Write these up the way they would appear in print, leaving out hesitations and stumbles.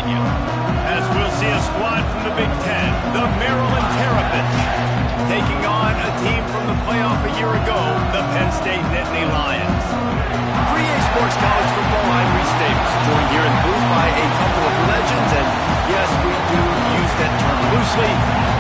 Virginia. As we'll see a squad from the Big Ten, the Maryland Terrapins, taking on a team from the playoff a year ago, the Penn State Nittany Lions. For EA Sports College Football, I'm Reese Davis, joined here in the booth by a couple of legends, and yes, we do use that term loosely.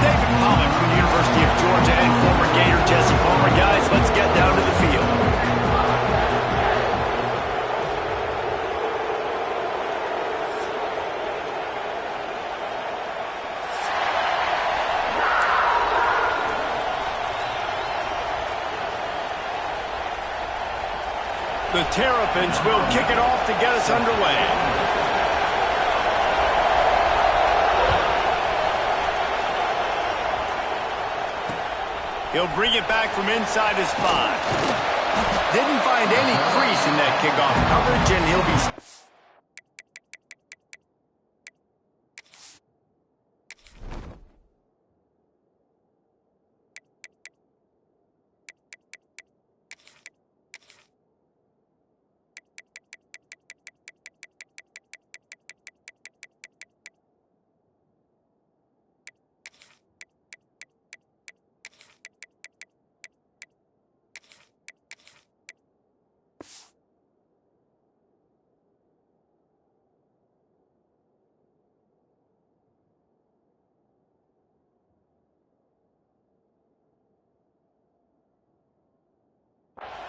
David Pollack from the University of Georgia and former Gator Jesse Palmer. Guys, let's get down to the field. The Terrapins will kick it off to get us underway. He'll bring it back from inside his 5. Didn't find any crease in that kickoff coverage, and he'll be...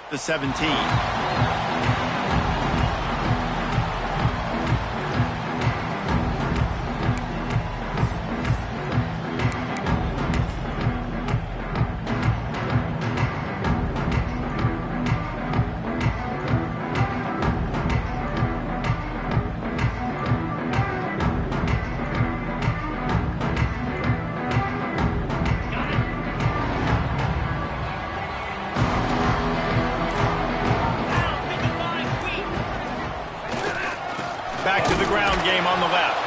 The 17. Back to the ground game on the left.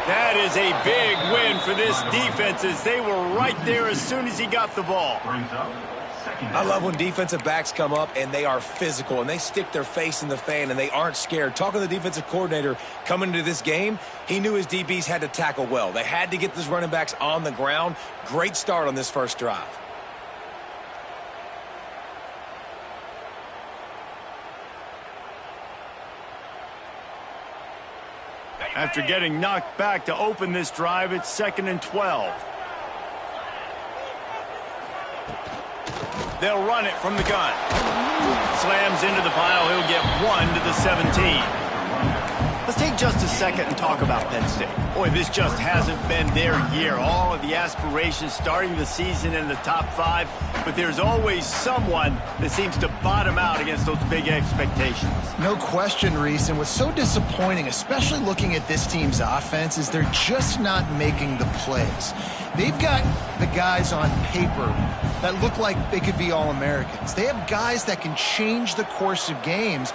That is a big win for this defense as they were right there as soon as he got the ball. I love when defensive backs come up and they are physical and they stick their face in the fan and they aren't scared. Talking to the defensive coordinator coming into this game, he knew his DBs had to tackle well. They had to get these running backs on the ground. Great start on this first drive. After getting knocked back to open this drive, it's 2nd and 12. They'll run it from the gun. Slams into the pile. He'll get 1 to the 17. Let's take just a second and talk about Penn State. Boy, this just hasn't been their year. All of the aspirations starting the season in the top 5, but there's always someone that seems to bottom out against those big expectations. No question, Reese, and what's so disappointing, especially looking at this team's offense, is they're just not making the plays. They've got the guys on paper that look like they could be All-Americans. They have guys that can change the course of games,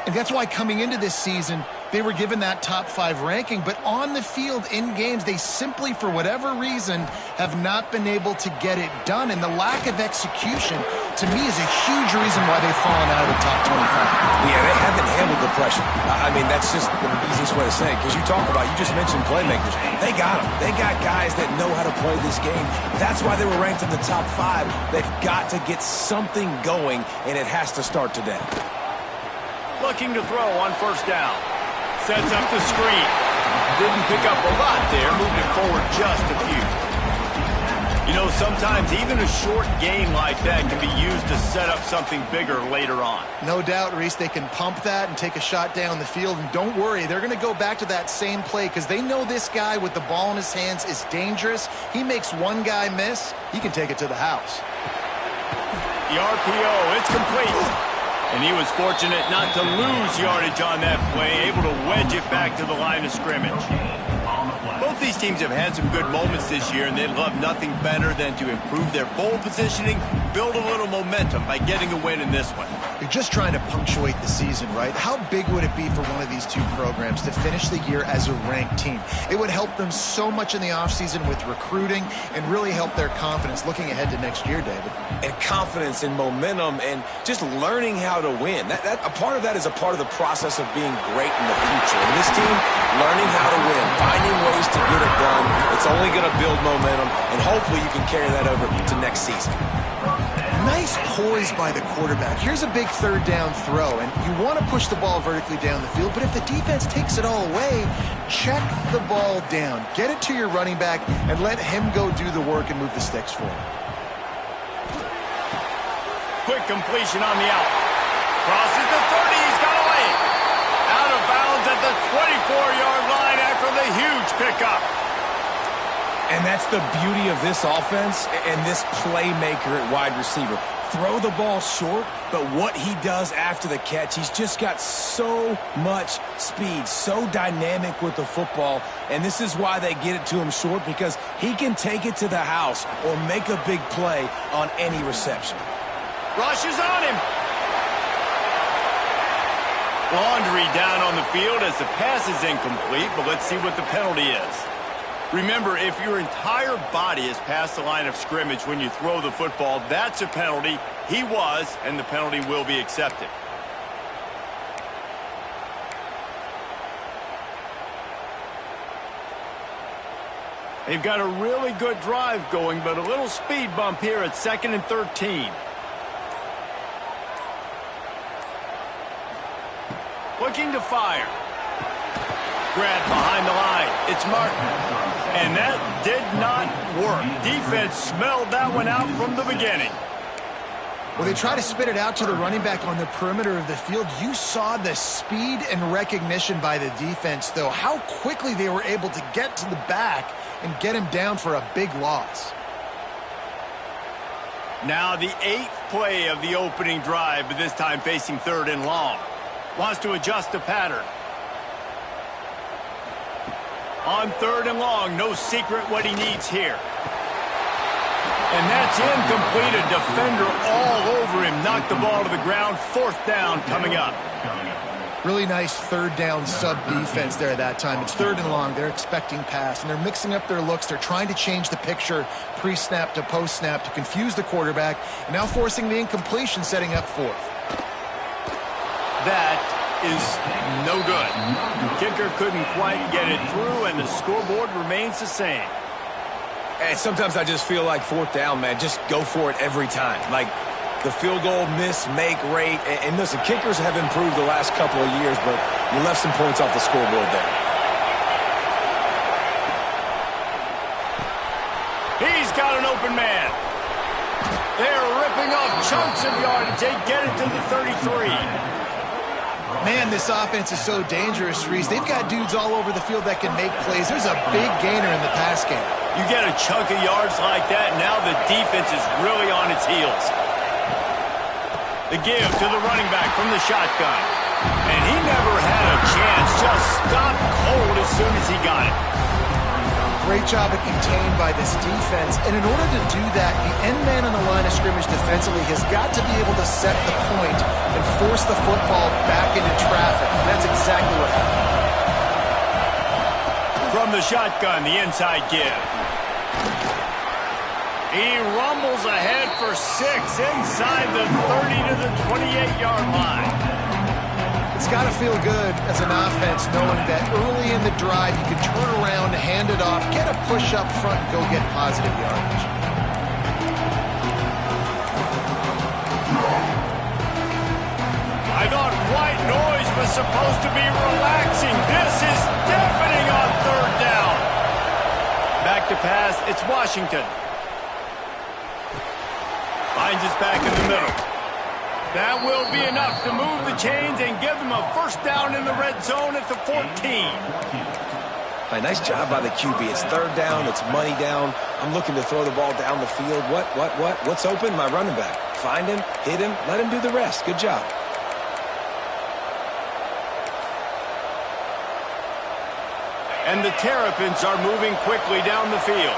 and that's why coming into this season, they were given that top 5 ranking, but on the field in games, they simply, for whatever reason, have not been able to get it done. And the lack of execution, to me, is a huge reason why they've fallen out of the top 25. Yeah, they haven't handled the pressure. I mean, that's just the easiest way to say it, because you just mentioned playmakers. They got them. They got guys that know how to play this game. That's why they were ranked in the top 5. They've got to get something going, and it has to start today. Looking to throw on first down. Sets up the screen. Didn't pick up a lot there, moving it forward just a few. You know, sometimes even a short game like that can be used to set up something bigger later on. No doubt, Reese, they can pump that and take a shot down the field. And don't worry, they're going to go back to that same play because they know this guy with the ball in his hands is dangerous. He makes one guy miss, he can take it to the house. The RPO, it's complete. And he was fortunate not to lose yardage on that play, able to wedge it back to the line of scrimmage. Both these teams have had some good moments this year, and they'd love nothing better than to improve their bowl positioning, build a little momentum by getting a win in this one. You're just trying to punctuate the season, right? How big would it be for one of these two programs to finish the year as a ranked team? It would help them so much in the offseason with recruiting and really help their confidence looking ahead to next year, David. And confidence and momentum and just learning how to win. A part of that is a part of the process of being great in the future. And this team, learning how to win, It's only going to build momentum, and hopefully you can carry that over to next season. Nice poise by the quarterback. Here's a big third down throw, and you want to push the ball vertically down the field, but if the defense takes it all away, check the ball down. Get it to your running back and let him go do the work and move the sticks for him. Quick completion on the out. Crosses the 30. He's got away. Out of bounds at the 24-yard line after the huge pickup. And that's the beauty of this offense and this playmaker at wide receiver. Throw the ball short, but what he does after the catch, he's just got so much speed, so dynamic with the football, and this is why they get it to him short, because he can take it to the house or make a big play on any reception. Rushes on him. Laundry down on the field as the pass is incomplete, but let's see what the penalty is. Remember, if your entire body is past the line of scrimmage when you throw the football, that's a penalty. He was, and the penalty will be accepted. They've got a really good drive going, but a little speed bump here at 2nd and 13. Looking to fire. Grab behind the line. It's Martin. And that did not work. Defense smelled that one out from the beginning. Well, they try to spit it out to the running back on the perimeter of the field. You saw the speed and recognition by the defense, though. How quickly they were able to get to the back and get him down for a big loss. Now the 8th play of the opening drive, but this time facing 3rd and long. Wants to adjust the pattern. On 3rd and long, no secret what he needs here. And that's incomplete. A defender all over him. Knocked the ball to the ground. 4th down coming up. Really nice 3rd down sub defense there that time. It's 3rd and long. They're expecting pass, and they're mixing up their looks. They're trying to change the picture pre-snap to post-snap to confuse the quarterback, and now forcing the incompletion, setting up 4th. That is no good. Kicker couldn't quite get it through, and the scoreboard remains the same. And sometimes I just feel like 4th down, man, just go for it every time. Like the field goal miss, make rate. And listen, kickers have improved the last couple of years, but you left some points off the scoreboard there. He's got an open man. They're ripping off chunks of yardage. They get it to the 33. Man, this offense is so dangerous, Reese. They've got dudes all over the field that can make plays. There's a big gainer in the pass game. You get a chunk of yards like that, now the defense is really on its heels. The give to the running back from the shotgun. And he never had a chance. Just stopped cold as soon as he got it. Great job of contained by this defense. And in order to do that, the end man on the line of scrimmage defensively has got to be able to set the point and force the football back into traffic. And that's exactly what happened. From the shotgun, the inside give. He rumbles ahead for 6 inside the 30 to the 28-yard line. It's got to feel good as an offense knowing that early in the drive you can turn around, hand it off, get a push up front, and go get positive yardage. I thought white noise was supposed to be relaxing. This is deafening on 3rd down. Back to pass, it's Washington. Finds us back in the middle. That will be enough to move the chains and give them a 1st down in the red zone at the 14. Hey, nice job by the QB. It's 3rd down. It's money down. I'm looking to throw the ball down the field. What's open? My running back. Find him, hit him, let him do the rest. Good job. And the Terrapins are moving quickly down the field.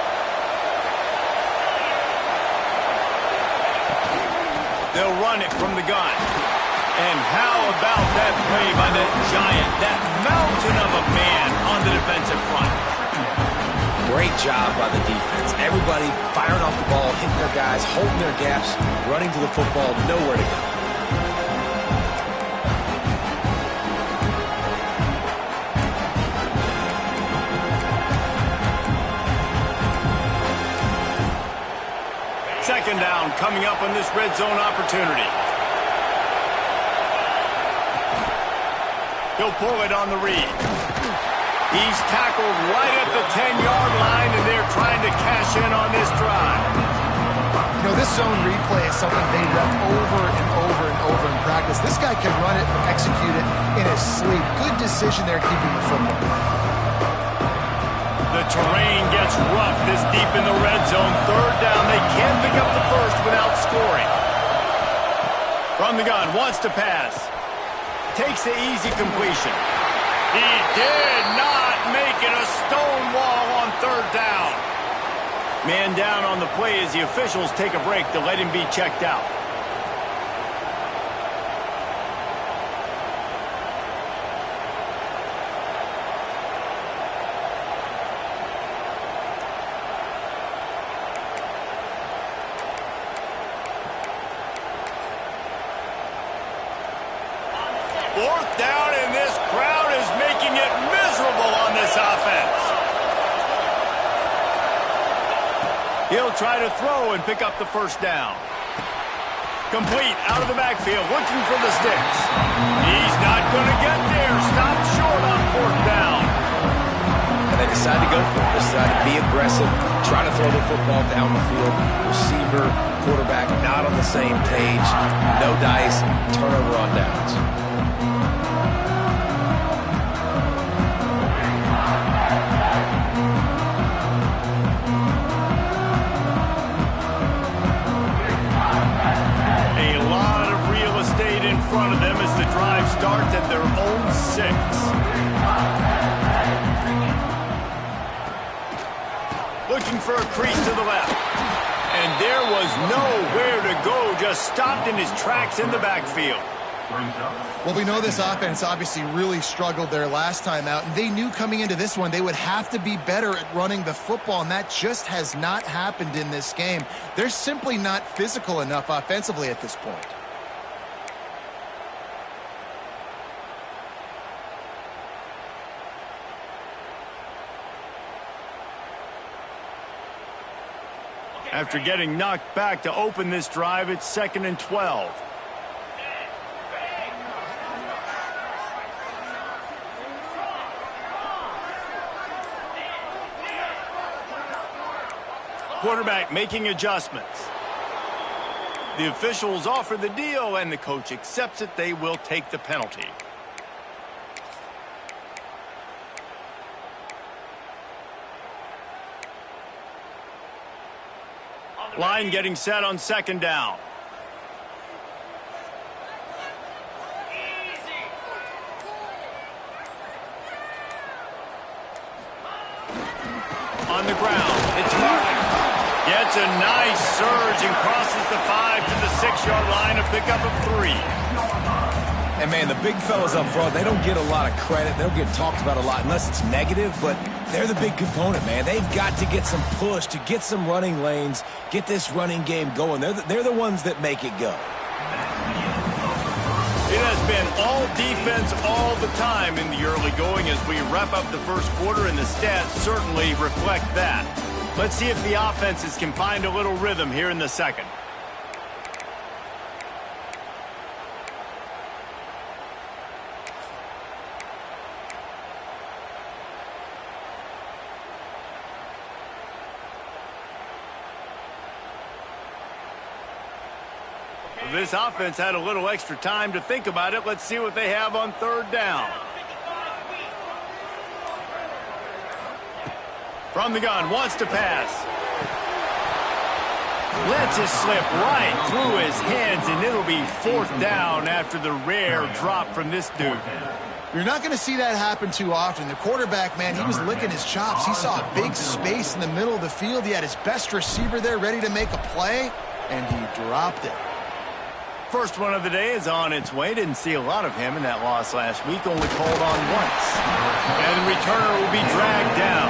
They'll run it from the gun. And how about that play by that giant, that mountain of a man on the defensive front? Great job by the defense. Everybody firing off the ball, hitting their guys, holding their gaps, running to the football, nowhere to go. Second down coming up on this red zone opportunity. He'll pull it on the read. He's tackled right at the 10-yard line, and they're trying to cash in on this drive. You know, this zone replay is something they rep over and over and over in practice. This guy can run it and execute it in his sleep. Good decision there keeping the football. The terrain gets rough this deep in the red zone. Third down, they can't pick up the first without scoring. From the gun, wants to pass. Takes the easy completion. He did not make it. A stone wall on third down. Man down on the play as the officials take a break to let him be checked out. Fourth down, and this crowd is making it miserable on this offense. He'll try to throw and pick up the first down. Complete out of the backfield, looking for the sticks. He's not going to get there. Stopped short on fourth down. And they decide to go for it. They decide to be aggressive, try to throw the football down the field. Receiver, quarterback, not on the same page. No dice, turnover on downs. In front of them as the drive starts at their own 6. Looking for a crease to the left. And there was nowhere to go, just stopped in his tracks in the backfield. Well, we know this offense obviously really struggled their last time out, and they knew coming into this one they would have to be better at running the football, and that just has not happened in this game. They're simply not physical enough offensively at this point. After getting knocked back to open this drive, it's 2nd and 12. Quarterback making adjustments. The officials offer the deal, and the coach accepts it. They will take the penalty. Line getting set on 2nd down. On the ground, it's Martin. Gets a nice surge and crosses the 5 to the 6-yard line, a pickup of 3. And, man, the big fellas up front, they don't get a lot of credit. They don't get talked about a lot unless it's negative, but they're the big component, man. They've got to get some push to get some running lanes, get this running game going. They're the ones that make it go. It has been all defense all the time in the early going as we wrap up the first quarter, and the stats certainly reflect that. Let's see if the offenses can find a little rhythm here in the second. This offense had a little extra time to think about it. Let's see what they have on 3rd down. From the gun, wants to pass. Lets it slip right through his hands, and it'll be 4th down after the rare drop from this dude. You're not going to see that happen too often. The quarterback, man, he was licking his chops. He saw a big space in the middle of the field. He had his best receiver there ready to make a play, and he dropped it. First one of the day is on its way. Didn't see a lot of him in that loss last week. Only called on once. And the returner will be dragged down.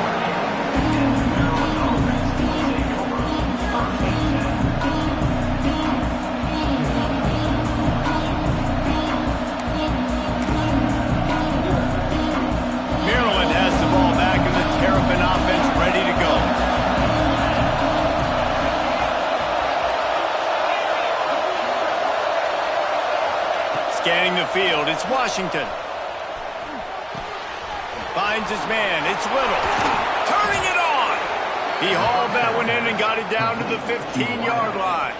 Maryland has the ball back, and the Terrapin offense ready to go. field. It's Washington. Finds his man. It's Little. Turning it on. He hauled that one in and got it down to the 15-yard line.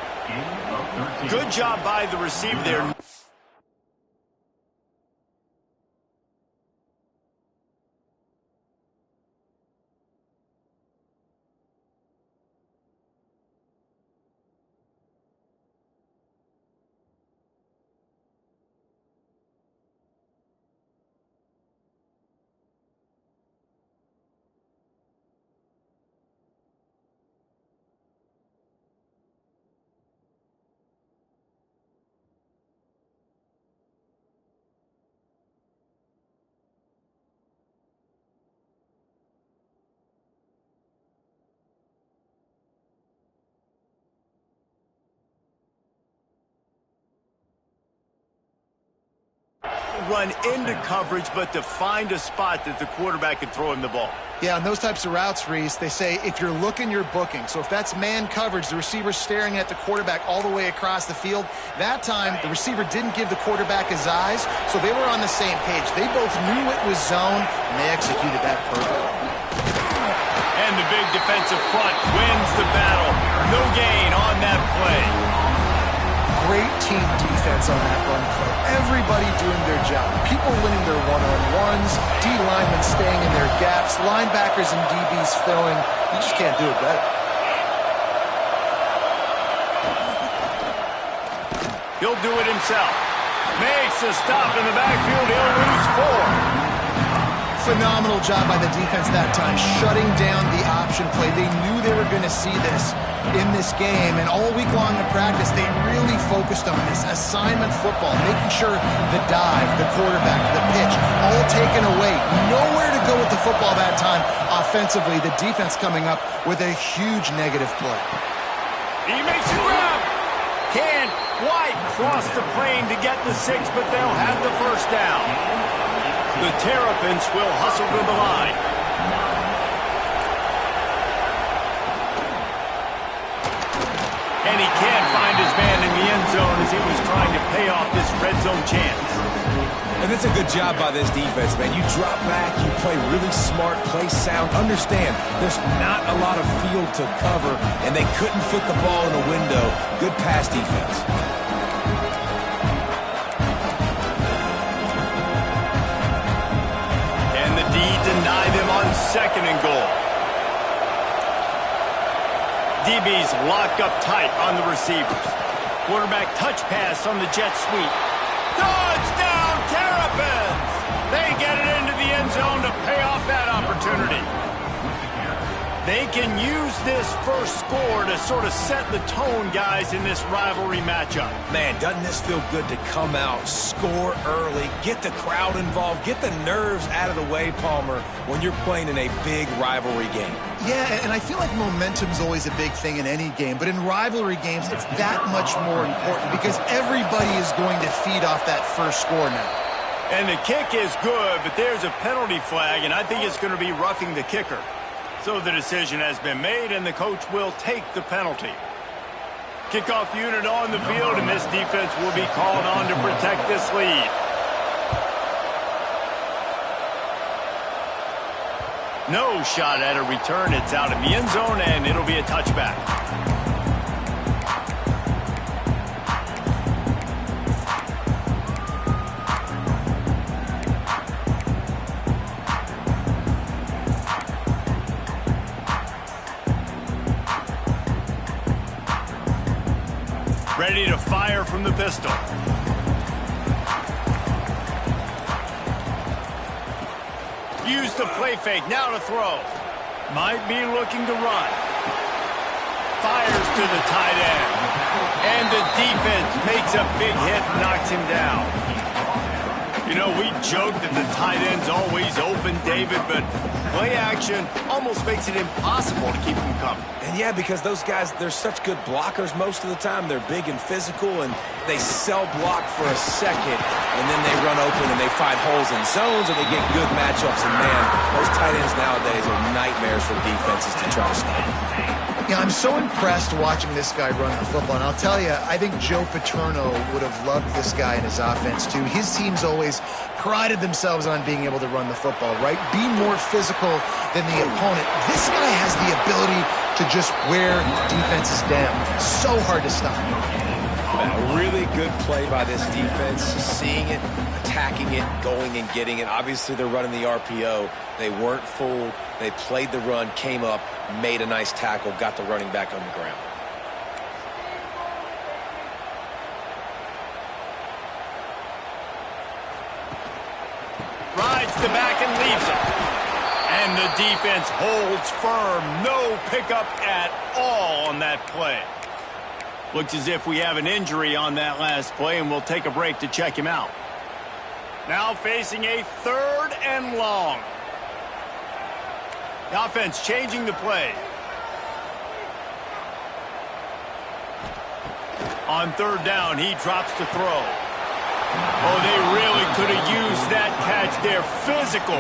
Good job by the receiver there. Run into coverage, but to find a spot that the quarterback can throw him the ball. Yeah, on those types of routes, Reese, they say if you're looking, you're booking. So if that's man coverage, the receiver's staring at the quarterback all the way across the field. That time, the receiver didn't give the quarterback his eyes, so they were on the same page. They both knew it was zone, and they executed that perfectly. And the big defensive front wins the battle. No gain on that play. Great team defense on that run play. Everybody doing their job. People winning their one-on-ones, D-linemen staying in their gaps, linebackers and DBs filling. You just can't do it better. He'll do it himself. Makes a stop in the backfield. He'll lose 4. Phenomenal job by the defense that time, shutting down the option play. They knew they were going to see this in this game, and all week long in practice, they really focused on this assignment football, making sure the dive, the quarterback, the pitch, all taken away. Nowhere to go with the football that time. Offensively, the defense coming up with a huge negative play. He makes a grab. Can White cross the plane to get the 6, but they'll have the first down. The Terrapins will hustle to the line. And he can't find his man in the end zone as he was trying to pay off this red zone chance. And it's a good job by this defense, man. You drop back, you play really smart, play sound. Understand, there's not a lot of field to cover, and they couldn't fit the ball in the window. Good pass defense. Deny them on 2nd and goal. DB's locked up tight on the receivers. Quarterback touch pass on the jet sweep. Touchdown, Terrapins! They get it into the end zone to pay off that opportunity. They can use this first score to sort of set the tone, guys, in this rivalry matchup. Man, doesn't this feel good to come out, score early, get the crowd involved, get the nerves out of the way, Palmer, when you're playing in a big rivalry game? Yeah, and I feel like momentum's always a big thing in any game, but in rivalry games, it's that much more important because everybody is going to feed off that first score now. And the kick is good, but there's a penalty flag, and I think it's going to be roughing the kicker. So the decision has been made, and the coach will take the penalty. Kickoff unit on the field, and this defense will be called on to protect this lead. No shot at a return. It's out in the end zone, and it'll be a touchback. Ready to fire from the pistol. Use the play fake, now to throw. Might be looking to run. Fires to the tight end. And the defense makes a big hit and knocks him down. You know, we joke that the tight end's always open, David, but Play action almost makes it impossible to keep them coming. And yeah, because those guys, they're such good blockers most of the time. They're big and physical, and they cell block for a second, and then they run open and they find holes in zones, and they get good matchups. And man, those tight ends nowadays are nightmares for defenses to try to stop. Yeah, I'm so impressed watching this guy run the football. And I'll tell you, I think Joe Paterno would have loved this guy in his offense, too. His teams always prided themselves on being able to run the football, right? Be more physical than the opponent. This guy has the ability to just wear defenses down. So hard to stop. A really good play by this defense, seeing it, attacking it, going and getting it. Obviously, they're running the RPO. They weren't fooled. They played the run, came up, made a nice tackle, got the running back on the ground. Rides the back and leaves it. And the defense holds firm. No pickup at all on that play. Looks as if we have an injury on that last play, and we'll take a break to check him out. Now facing a 3rd and long. The offense changing the play. On 3rd down, he drops to throw. Oh, they really could have used that catch there. Physical.